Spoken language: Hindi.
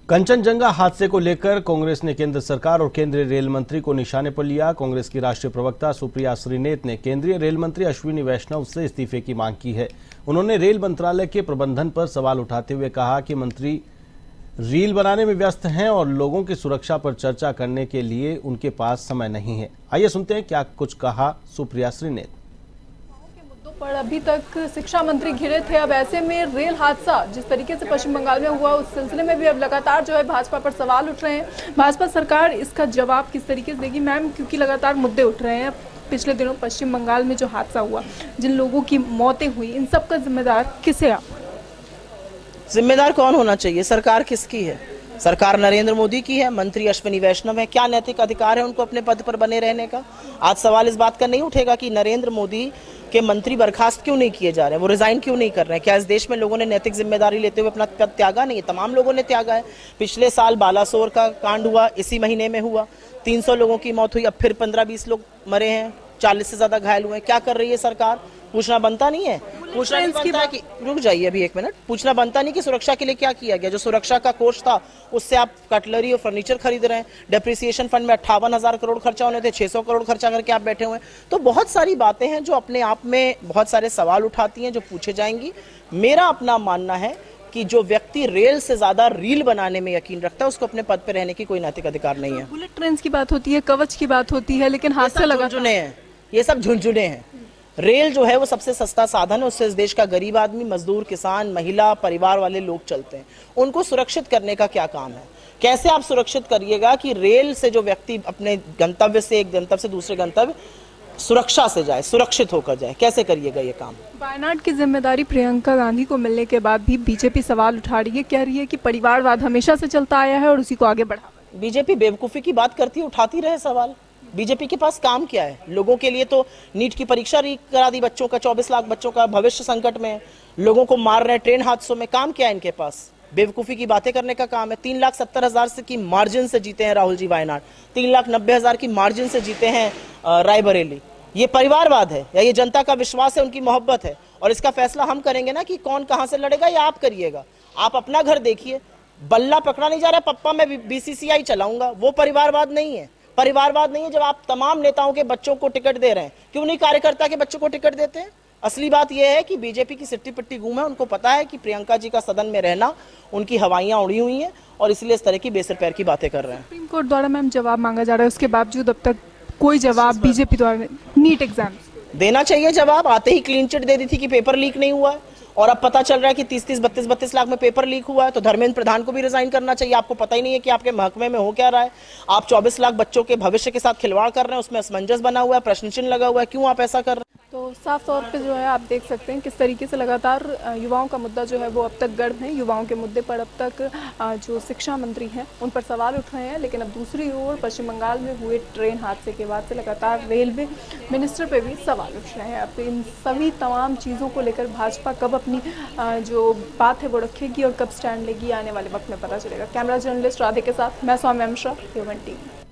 कंचनजंगा हादसे को लेकर कांग्रेस ने केंद्र सरकार और केंद्रीय रेल मंत्री को निशाने पर लिया। कांग्रेस की राष्ट्रीय प्रवक्ता सुप्रिया श्रीनेत ने केंद्रीय रेल मंत्री अश्विनी वैष्णव से इस्तीफे की मांग की है। उन्होंने रेल मंत्रालय के प्रबंधन पर सवाल उठाते हुए कहा कि मंत्री रील बनाने में व्यस्त हैं और लोगों की सुरक्षा पर चर्चा करने के लिए उनके पास समय नहीं है। आइए सुनते हैं क्या कुछ कहा सुप्रिया श्रीनेत। पर अभी तक शिक्षा मंत्री घिरे थे। अब ऐसे में रेल हादसा जिस तरीके से पश्चिम बंगाल में हुआ, उस सिलसिले में भी अब लगातार जो है भाजपा पर सवाल उठ रहे हैं। भाजपा सरकार इसका जवाब किस तरीके से देगी मैम, क्योंकि लगातार मुद्दे उठ रहे हैं। पिछले दिनों पश्चिम बंगाल में जो हादसा हुआ, जिन लोगों की मौतें हुई, इन सब का जिम्मेदार किसे आप? जिम्मेदार कौन होना चाहिए? सरकार किसकी है? सरकार नरेंद्र मोदी की है, मंत्री अश्विनी वैष्णव है। क्या नैतिक अधिकार है उनको अपने पद पर बने रहने का? आज सवाल इस बात का नहीं उठेगा कि नरेंद्र मोदी के मंत्री बर्खास्त क्यों नहीं किए जा रहे हैं, वो रिजाइन क्यों नहीं कर रहे हैं? क्या इस देश में लोगों ने नैतिक जिम्मेदारी लेते हुए अपना पद त्यागा नहीं है? तमाम लोगों ने त्यागा है। पिछले साल बालासोर का कांड हुआ, इसी महीने में हुआ, 300 लोगों की मौत हुई, अब फिर 15-20 लोग मरे हैं, 40 से ज्यादा घायल हुए हैं। क्या कर रही है सरकार? पूछना बनता नहीं है? पूछना नहीं बनता है कि रुक जाइए अभी 1 मिनट। पूछना बनता नहीं कि सुरक्षा के लिए क्या किया गया? जो सुरक्षा का कोष था उससे आप कटलरी और फर्नीचर खरीद रहे हैं। डेप्रिसिएशन फंड में 58,000 करोड़ खर्चा होने थे, 600 करोड़ खर्चा करके आप बैठे हुए हैं। तो बहुत सारी बातें हैं जो अपने आप में बहुत सारे सवाल उठाती हैं, जो पूछे जाएंगी। मेरा अपना मानना है कि जो व्यक्ति रेल से ज्यादा रील बनाने में यकीन रखता है, उसको अपने पद पर रहने की कोई नैतिक अधिकार नहीं है। बुलेट ट्रेन की बात होती है, कवच की बात होती है, लेकिन हादसे लगा झुंझुने हैं, ये सब झुंझुने हैं। रेल जो है वो सबसे सस्ता साधन है, उससे इस देश का गरीब आदमी, मजदूर, किसान, महिला, परिवार वाले लोग चलते हैं। उनको सुरक्षित करने का क्या काम है? कैसे आप सुरक्षित करिएगा कि रेल से जो व्यक्ति अपने गंतव्य से एक गंतव्य से दूसरे गंतव्य सुरक्षा से जाए, सुरक्षित होकर जाए? कैसे करिएगा ये काम? वायनाड की जिम्मेदारी प्रियंका गांधी को मिलने के बाद भी बीजेपी सवाल उठा रही है, कह रही है कि परिवारवाद हमेशा से चलता आया है और उसी को आगे बढ़ा। बीजेपी बेवकूफी की बात करती है, उठाती रहे सवाल। बीजेपी के पास काम क्या है? लोगों के लिए तो नीट की परीक्षा करा दी बच्चों का, 24 लाख बच्चों का भविष्य संकट में है। लोगों को मार रहे हैं ट्रेन हादसों में। काम क्या है इनके पास? बेवकूफी की बातें करने का काम है। 3,70,000 से की मार्जिन से जीते हैं राहुल जी वायनाड, 3,90,000 की मार्जिन से जीते हैं रायबरेली। ये परिवारवाद है या ये जनता का विश्वास है, उनकी मोहब्बत है? और इसका फैसला हम करेंगे ना कि कौन कहां से लड़ेगा, या आप करिएगा? आप अपना घर देखिए। बल्ला पकड़ा नहीं जा रहा, पप्पा मैं बीसीसीआई चलाऊंगा, वो परिवारवाद नहीं है। परिवारवाद नहीं है जब आप तमाम नेताओं के बच्चों को टिकट दे रहे हैं। क्यों नहीं कार्यकर्ता के बच्चों को टिकट देते हैं? असली बात यह है कि बीजेपी की सिट्टी पिट्टी गुम है। उनको पता है कि प्रियंका जी का सदन में रहना उनकी हवाइयां उड़ी हुई हैं और इसलिए इस तरह की बेसिर पैर की बातें कर रहे हैं। सुप्रीम कोर्ट द्वारा मैम जवाब मांगा जा रहा है, उसके बावजूद अब तक कोई जवाब बीजेपी द्वारा नीट एग्जाम देना चाहिए। जवाब आते ही क्लीन चिट दे दी थी कि पेपर लीक नहीं हुआ है, और अब पता चल रहा है कि 30-30, 32-32 लाख में पेपर लीक हुआ है। तो धर्मेंद्र प्रधान को भी रिजाइन करना चाहिए। आपको पता ही नहीं है कि आपके महकमे में हो क्या रहा है। आप 24 लाख बच्चों के भविष्य के साथ खिलवाड़ कर रहे हैं, उसमें असमंजस बना हुआ है, प्रश्न चिन्ह लगा हुआ है। क्यों आप ऐसा कर रहे हैं? तो साफ तौर पे जो है आप देख सकते हैं किस तरीके से लगातार युवाओं का मुद्दा जो है वो अब तक गर्म है। युवाओं के मुद्दे पर अब तक जो शिक्षा मंत्री हैं उन पर सवाल उठ रहे हैं, लेकिन अब दूसरी ओर पश्चिम बंगाल में हुए ट्रेन हादसे के बाद से लगातार रेलवे मिनिस्टर पे भी सवाल उठ रहे हैं। अब इन सभी तमाम चीज़ों को लेकर भाजपा कब अपनी जो बात है वो रखेगी और कब स्टैंड लेगी, आने वाले वक्त में पता चलेगा। कैमरा जर्नलिस्ट राधे के साथ मैं सौम्या मिश्रा, ह्यूमन टीवी।